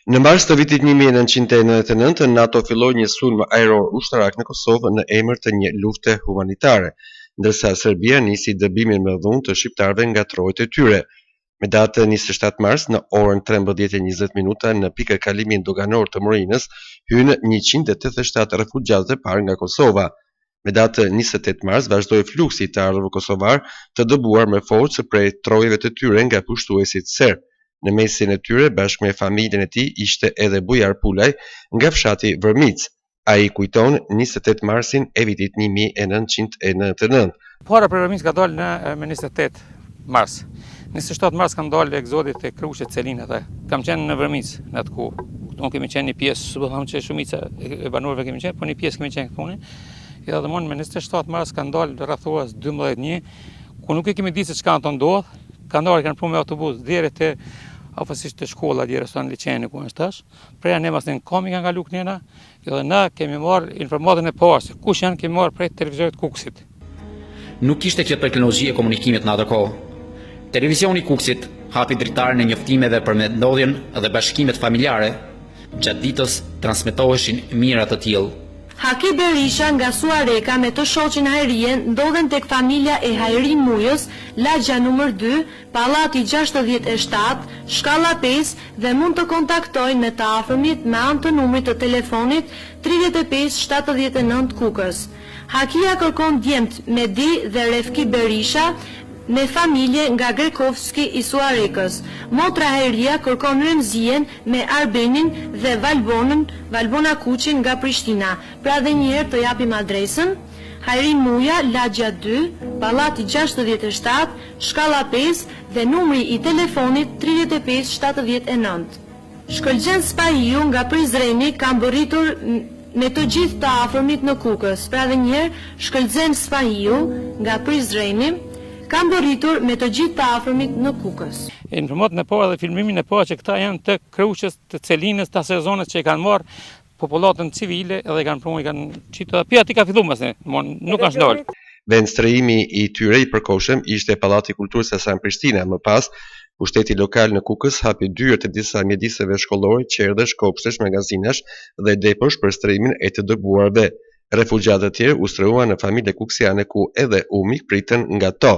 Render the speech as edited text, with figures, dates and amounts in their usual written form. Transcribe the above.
Në mars të vitit 1999, NATO filloi një sulm ajror ushtarak në Kosovë në emër të një lufte humanitare, ndërsa Serbia nisi dëbimin me dhunë të shqiptarëve nga trojët e tyre. Me datë 27 mars, në orën 13:20 në pikë kalimin doganor të Morinës, hynë 187 refugjatët e parë nga Kosova. Me datë 28 mars, vazhdoi fluksi të ardhurëve kosovar të dëbuar me forcë prej trojëve të tyre nga pushtuesit serb. Në mesin e tyre, bashkë me familjen e tij, ishte edhe Bujar Pulaj nga fshati Vërmic. Ai kujton 28 marsin e vitit 1999. Para për Vërmic ka dalë me 28 mars. 27 mars kam dalë egzodit e Krushit Celin atë. Kam qenë në Vërmic në atë kohë. Unë kemi qenë një pjesë, subhanallahu që shumica e banorëve kemi qenë, po një pjesë kemi qenë këtu. I dha dëmon me 27 mars kanë dalë rrethues 12 një, ku nuk e kemi ditë se çka do ndodh. Kanë dalë kanë punë me autobus deri te afërsisht të shkolla deri son liçeni ku është tash. Preja ne mas në komi nga Luknena, dhe na kemi marrë informatën e parë se kush janë kemi marrë prej televizorit Kuksit. Nuk kishte që teknologji e komunikimit në atë kohë. Televizioni Kuksit hapi dritarën e njoftimeve për ndodhjen dhe bashkimet familjare, gjatë ditës transmetoheshin mirat të tillë. Haki Berisha nga Suareka me të shoqin Hajrien ndodhen tek familja e Hajrin Mujës, lagja nr. 2, pallati 67, shkalla 5 dhe mund të kontaktojnë me të afërmit me anë të numrit të telefonit 3579 Kukës. Hakia kërkon djemt Medi dhe Refki Berisha me familje nga Grekovski i Suarekës. Motra Hajria kërkon Remzien me Arbenin dhe Valbona Kuqin nga Prishtina. Pra dhe njëherë të japim adresën: Hajrin Muja, lagja 2, pallati 67, shkalla 5 dhe numri i telefonit 3579. Shkëlqen Spahiu nga Prizreni ka mbërritur me të gjithë të afërmit në Kukës. Pra dhe njëherë, Shkëlqen Spahiu nga Prizreni ka mbërritur me të gjithë të afërmit në Kukës. Informatën e parë dhe filmimin e parë që këta janë të Krushës, të Celinës, të sezonës që i kanë marrë popullatën civile edhe kanë prunë, kanë qitë dhe aty ka fillu mëse, nuk kanë shdojnë. Vendstrehimi i tyre i përkohshëm ishte Pallati i Kulturës Hasan Prishtina. Më pas, pushteti lokal në Kukës hapi dyert e disa mjediseve shkollore, qerdhesh, kopshtesh, magazinash dhe deposh për strehimin e të dëbuarve. Refugjatët e tjerë u strehua në familje kuksiane ku edhe u mikpritën nga to.